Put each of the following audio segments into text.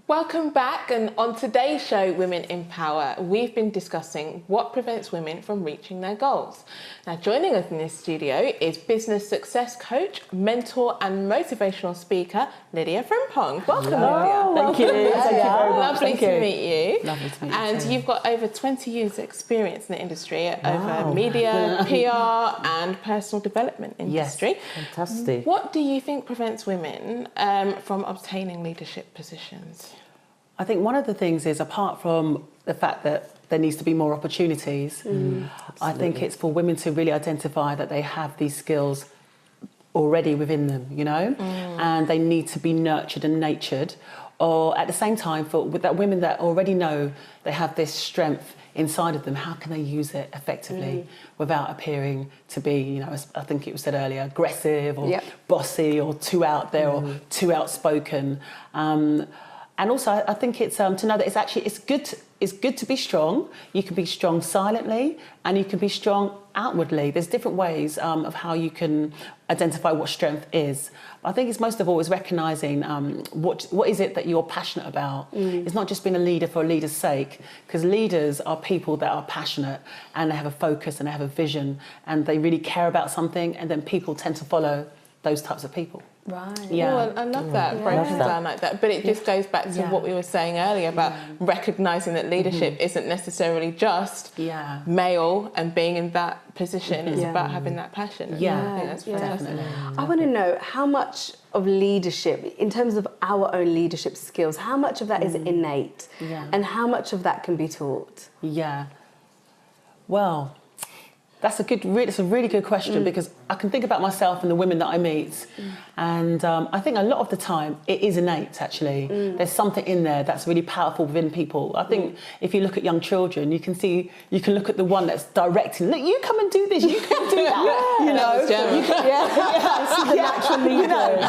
Welcome back, and on today's show, Women in Power, we've been discussing what prevents women from reaching their goals. Now, joining us in this studio is business success coach, mentor and motivational speaker, Lydia Frempong. Welcome, Lydia. Thank you. Thank you very much. Lovely to meet you. Lovely to meet you And too. you've got over 20 years experience in the industry, over media, PR and personal development industry. Yes, fantastic. What do you think prevents women from obtaining leadership positions? I think one of the things is, apart from the fact that there needs to be more opportunities, I think it's for women to really identify that they have these skills already within them, you know, and they need to be nurtured and natured. Or at the same time, with that women that already know they have this strength inside of them, how can they use it effectively without appearing to be, you know, as I think it was said earlier, aggressive or bossy or too out there or too outspoken. And also, I think it's to know that it's good to be strong. You can be strong silently, and you can be strong outwardly. There's different ways of how you can identify what strength is. But I think it's most of all is recognising what is it that you're passionate about. It's not just being a leader for a leader's sake, because leaders are people that are passionate and they have a focus and they have a vision and they really care about something, and then people tend to follow those types of people. Right. Yeah. Oh, I love that, breaking down like that. But it just goes back to what we were saying earlier about recognising that leadership isn't necessarily just male and being in that position. It's about having that passion. I think that's fantastic. Definitely. I want to know how much of leadership, in terms of our own leadership skills, how much of that is innate and how much of that can be taught? Yeah. Well, it's a really good question, because I can think about myself and the women that I meet, and I think a lot of the time it is innate. Actually, there's something in there that's really powerful within people. I think if you look at young children, you can look at the one that's directing. Look, you come and do this. You can do that. You know, natural leader,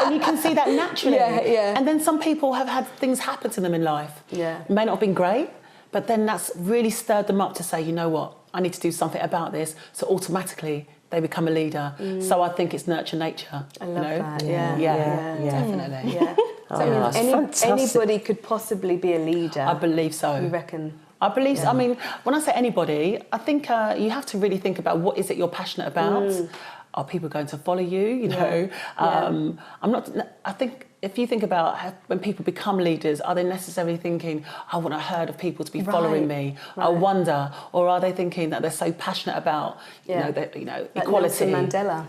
and you can see that naturally. And then some people have had things happen to them in life. It may not have been great, but then that's really stirred them up to say, you know what, I need to do something about this. So automatically they become a leader. So I think it's nurture nature. I love that. Definitely. Yeah. So anybody could possibly be a leader. I believe so. You reckon? I believe so. I mean, when I say anybody, I think you have to really think about what is it you're passionate about. Are people going to follow you? You know, I think if you think about when people become leaders, are they necessarily thinking, I want a herd of people to be following me? I wonder. Or are they thinking that they're so passionate about, you know, like equality? Nelson Mandela.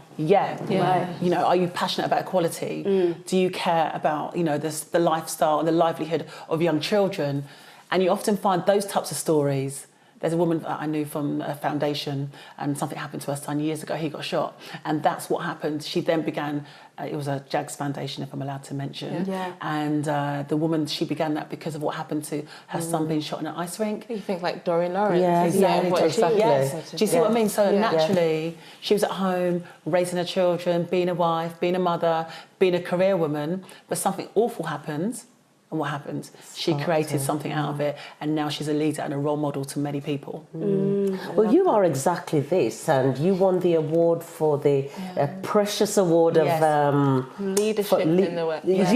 You know, are you passionate about equality? Do you care about, you know, the lifestyle and the livelihood of young children? And you often find those types of stories. There's a woman that I knew from a foundation, and something happened to her son years ago. He got shot, and that's what happened. She then began, it was a JAGS Foundation, if I'm allowed to mention, and the woman, she began that because of what happened to her son being shot in an ice rink. You think like Doreen Lawrence. Exactly. Do you see what I mean? So naturally, she was at home, raising her children, being a wife, being a mother, being a career woman, but something awful happened. And what happened? She created something out of it, and now she's a leader and a role model to many people. Well, you are exactly this, and you won the award for the precious award of leadership in the workplace.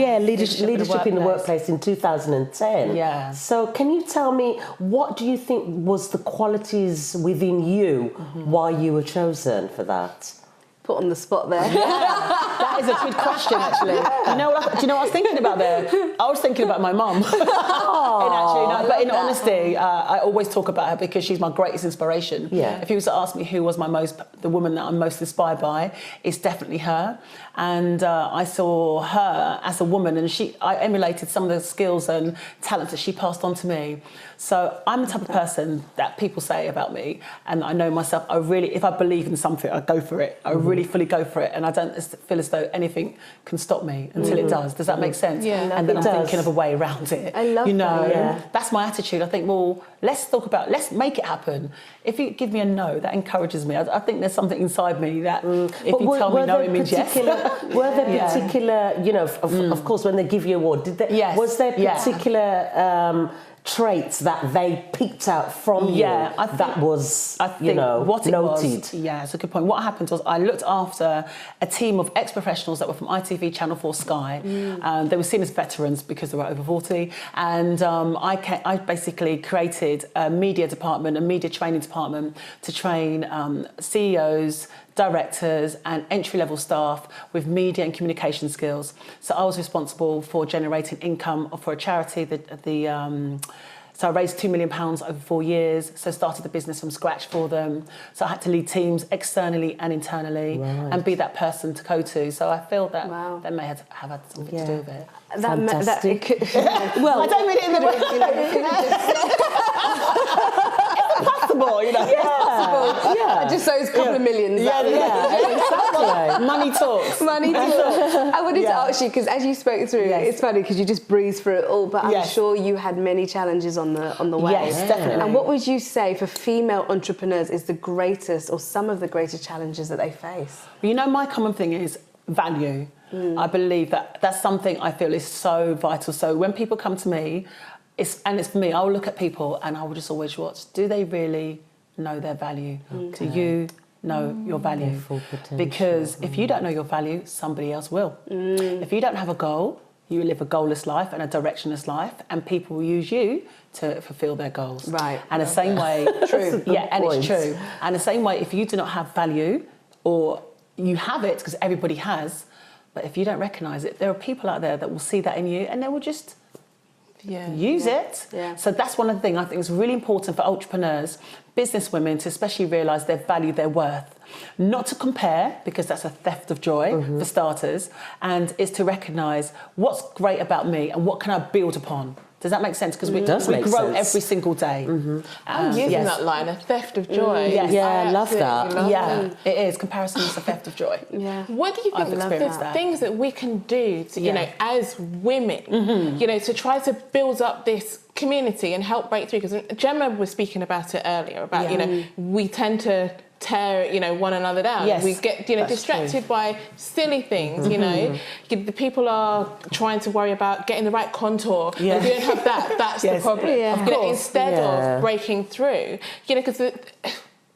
Leadership in the workplace in 2010. So, can you tell me, what do you think was the qualities within you why you were chosen for that? Put on the spot there. That is a good question, actually. Do you know what I was thinking about there? I was thinking about my mum. But in honesty, I always talk about her because she's my greatest inspiration. If you was to ask me who was the woman that I'm most inspired by, it's definitely her. And I saw her as a woman, and I emulated some of the skills and talents that she passed on to me. So I'm the type of person that people say about me, and I know myself, if I believe in something, I go for it. I really fully go for it, and I don't feel as though anything can stop me until it does. Does that make sense? And then I'm thinking of a way around it. I love that. That's my attitude. I think, well, let's make it happen. If you give me a no, that encourages me. I think there's something inside me that if you tell me no, it means yes. Were there particular, you know, of course, when they give you an award, was there particular traits that they picked out from you that was, what it noted? Was, yeah, it's a good point. What happened was I looked after a team of ex-professionals that were from ITV, Channel 4, Sky. They were seen as veterans because they were over 40. And I basically created a media department, a media training department to train CEOs, directors and entry-level staff with media and communication skills. So I was responsible for generating income for a charity. So I raised £2 million over 4 years, so started the business from scratch for them. So I had to lead teams externally and internally and be that person to go to. So I feel that they may have had something to do with it. Fantastic. Well, I don't mean it in the possible, It's possible. Yeah. Just those couple of millions. Exactly. Money talks. Money talks. I wanted to ask you, because as you spoke through, it's funny because you just breezed through it all, but I'm sure you had many challenges on the way. Yes, definitely. And what would you say for female entrepreneurs is the greatest or some of the greatest challenges that they face? My common thing is value. I believe that's something I feel is so vital. So when people come to me, it's for me, I'll look at people and I will just always watch, do they really know their value? Do you know your value? Because if you don't know your value, somebody else will. If you don't have a goal, you live a goalless life and a directionless life, and people will use you to fulfill their goals. Right. And the same way, true. Yeah, and it's true. And the same way, if you do not have value, or you have it because everybody has, but if you don't recognise it, there are people out there that will see that in you and they will just use it. Yeah. So that's one of the things I think is really important for entrepreneurs, business women, to especially realise their value, their worth. Not to compare, because that's a theft of joy for starters, and is to recognise what's great about me and what can I build upon. Does that make sense? Because we grow every single day. I'm using that line, a theft of joy. Yes. Yeah, I love that. It is. Comparison is a theft of joy. Yeah. What do you think there's things that we can do to, as women, to try to build up this community and help break through? Because Gemma was speaking about it earlier, about, we tend to tear one another down. Yes, we get distracted by silly things. The people are trying to worry about getting the right contour. If you don't have that, that's the problem. Instead of breaking through, because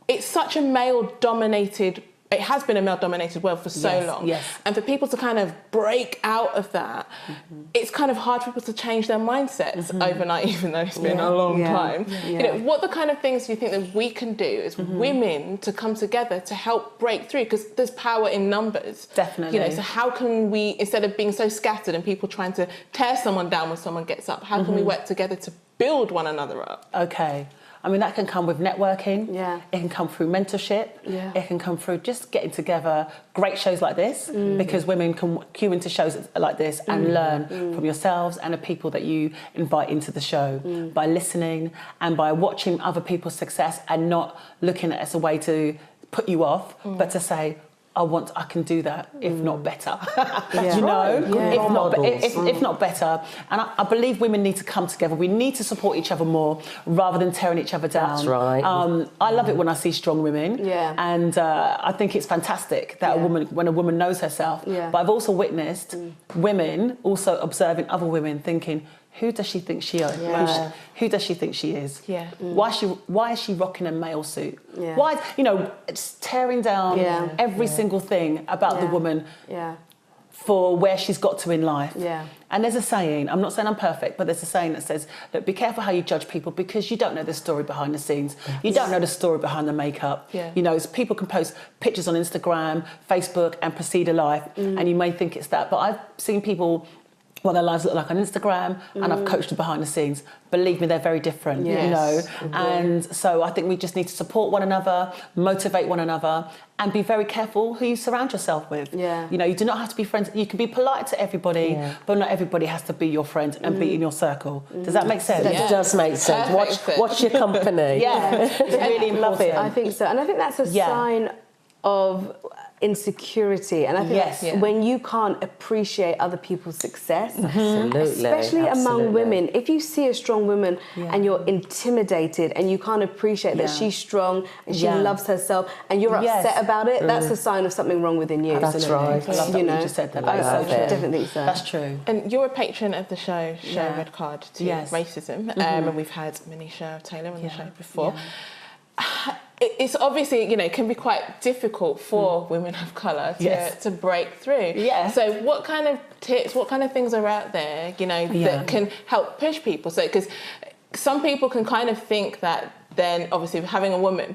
it's such a male-dominated. It has been a male-dominated world for so long. Yes. And for people to kind of break out of that, it's kind of hard for people to change their mindsets overnight, even though it's been a long time. What the kind of things do you think that we can do as women to come together to help break through? Because there's power in numbers. Definitely. So how can we, instead of being so scattered and people trying to tear someone down when someone gets up, how can we work together to build one another up? Okay. I mean, that can come with networking. Yeah. It can come through mentorship. Yeah. It can come through just getting together great shows like this, because women can queue into shows like this and learn from yourselves and the people that you invite into the show by listening and by watching other people's success and not looking at it as a way to put you off, but to say, I can do that, if not better. If not better. And I believe women need to come together. We need to support each other more rather than tearing each other down. That's right. I love it when I see strong women. Yeah. And I think it's fantastic that when a woman knows herself. Yeah. But I've also witnessed women also observing other women thinking, who does she think she is? Yeah. Who does she think she is? Yeah. Why is she rocking a male suit? Yeah. Why, it's tearing down every single thing about the woman for where she's got to in life. Yeah. And there's a saying, I'm not saying I'm perfect, but there's a saying that says, look, be careful how you judge people because you don't know the story behind the scenes. You don't know the story behind the makeup. Yeah. People can post pictures on Instagram, Facebook and proceed a life, and you may think it's that. But I've seen people what their lives look like on Instagram, and I've coached them behind the scenes. Believe me, they're very different, And so I think we just need to support one another, motivate one another, and be very careful who you surround yourself with. Yeah. You do not have to be friends. You can be polite to everybody, but not everybody has to be your friend and be in your circle. Does that make sense? That does make sense. Watch your company. It's really important. I think so. And I think that's a sign of insecurity, and I think when you can't appreciate other people's success, especially among women, if you see a strong woman and you're intimidated and you can't appreciate that she's strong and she loves herself and you're upset about it, that's a sign of something wrong within you. That's right. I love that you just said that. I definitely think so. That's true. And you're a patron of the show Red Card to Racism, and we've had Manisha Taylor on the show before. It's obviously, can be quite difficult for women of colour to break through. So what kind of tips, what kind of things are out there, that can help push people? So, because some people can kind of think that then obviously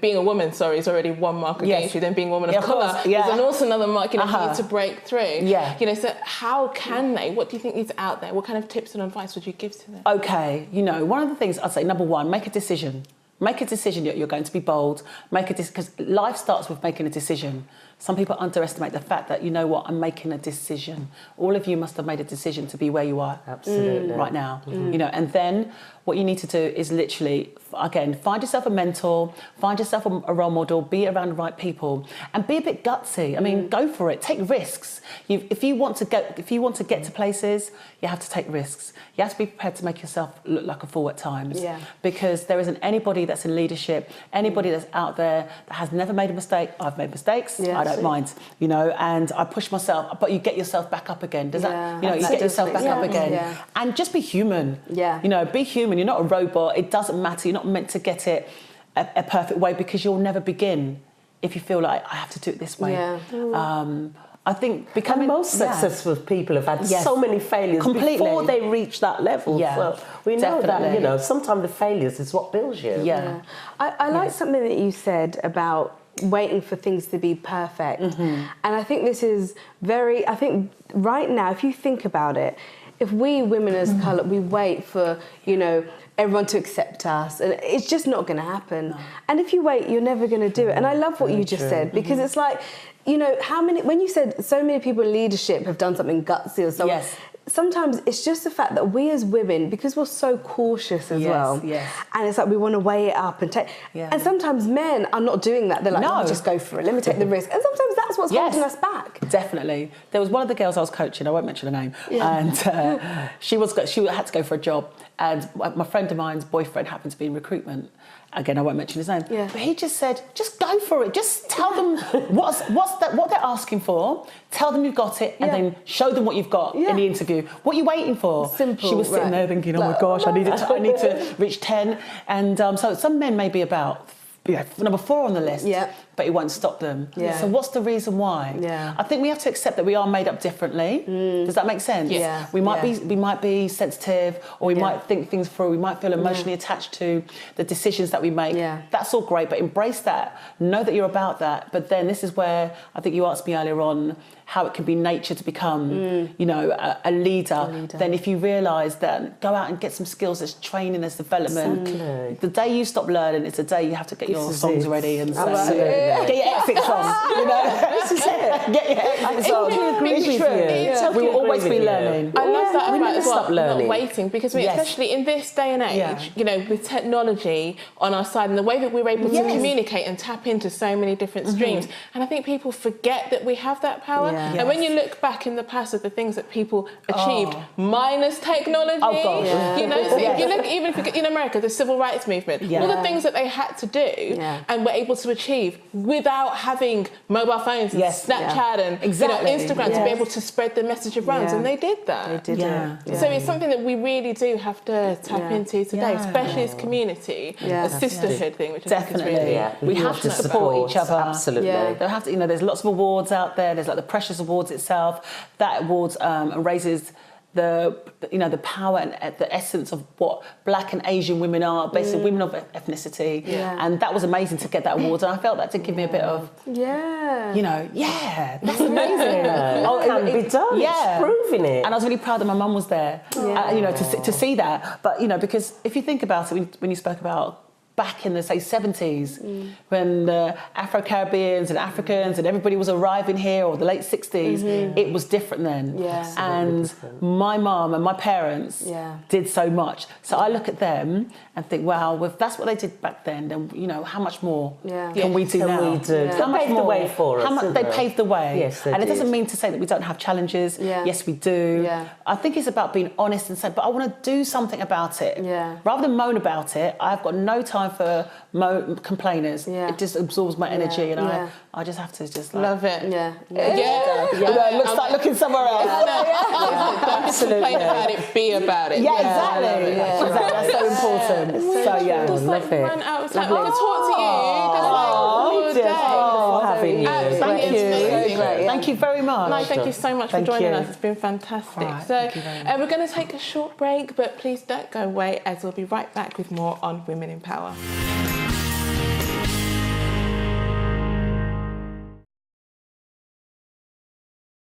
being a woman, is already one mark against you. Then being a woman of colour is also another mark, for you to break through. So how can they? What do you think is out there? What kind of tips and advice would you give to them? Okay, one of the things I'd say, number one, make a decision. Make a decision that you're going to be bold. Because life starts with making a decision. Some people underestimate the fact that, I'm making a decision. All of you must have made a decision to be where you are right now. And then what you need to do is literally, again, find yourself a mentor, find yourself a role model, be around the right people, and be a bit gutsy. I mean, go for it. Take risks. If you want to get to places, you have to take risks. You have to be prepared to make yourself look like a fool at times. Because there isn't anybody that's in leadership, anybody that's out there that has never made a mistake. I've made mistakes. I don't mind. And I push myself, but you get yourself back up again. Does that? You get yourself back up again, and just be human. Be human. You're not a robot. It doesn't matter. You're not meant to get it a perfect way, because you'll never begin if you feel like I have to do it this way. I think becoming most successful people have had so many failures before they reach that level. So we know that sometimes the failures is what builds you. I like something that you said about waiting for things to be perfect, and I think this is I think right now, if you think about it, if we women as colour, we wait for everyone to accept us, and it's just not going to happen. And if you wait, you're never going to do it. And I love what you just said, because it's like, when you said so many people in leadership have done something gutsy or something, sometimes it's just the fact that we as women, because we're so cautious as well, and it's like we want to weigh it up and take, and sometimes men are not doing that. They're like, no, just go for it, let me take the risk. And sometimes that's what's holding us back. Definitely. There was one of the girls I was coaching, I won't mention her name, and she had to go for a job, and my friend of mine's boyfriend happened to be in recruitment. Again, I won't mention his name. But he just said, just go for it. Just tell them what they're asking for. Tell them you've got it, and then show them what you've got in the interview. What are you waiting for? Simple. She was sitting there thinking, oh my gosh, I need to reach 10. And so some men may be about number 4 on the list, but it won't stop them. So what's the reason why? I think we have to accept that we are made up differently. Does that make sense? We might be sensitive, or we might think things through. We might feel emotionally attached to the decisions that we make. That's all great, but embrace that. Know that you're about that. But then this is where I think you asked me earlier on how it can be nature to become, a leader. Then if you realise that, go out and get some skills. There's training, there's development. Exactly. The day you stop learning, it's a day you have to get your songs ready and get your outfits on. This is it. Get your outfits on. We will always be learning. I love that about as well, not waiting, because especially in this day and age, with technology on our side and the way that we're able to communicate and tap into so many different streams, and I think people forget that we have that power. And when you look back in the past at the things that people achieved minus technology, so if you look, even if you, in America, the civil rights movement, all the things that they had to do and were able to achieve without having mobile phones and Snapchat and Instagram to be able to spread the message around, and they did that. They did it. So it's something that we really do have to tap into today, especially as community, a sisterhood thing, which I think is really... We have to support each other. Absolutely. They'll have to, there's lots of awards out there. There's like the Precious Awards itself. That awards raises the power and the essence of what Black and Asian women are, basically women of ethnicity. And that was amazing to get that award. And I felt that did give me a bit of, that's amazing. It can be done. It's proving it. And I was really proud that my mum was there, to see that. But, because if you think about it, when you spoke about back in the, say, 70s, when the Afro-Caribbeans and Africans and everybody was arriving here, or the late 60s, it was different then. Yeah. And my mum and my parents did so much. So I look at them and think, wow, if that's what they did back then how much more can we do now? How much more? The way for us, they paved the way. Yes, they and it did. doesn't mean to say that we don't have challenges. Yes, we do. I think it's about being honest and saying, but I want to do something about it. Rather than moan about it, I've got no time for complainers. It just absorbs my energy, and I just have to just love it. Start looking somewhere else. Don't just complain about it, be about it. Yeah, exactly. That's so important. Just run out of time. I can talk to you. Having you. Thank you. Thank you very much. No, thank you so much for joining us. It's been fantastic. We're going to take a short break, but please don't go away, as we'll be right back with more on Women in Power.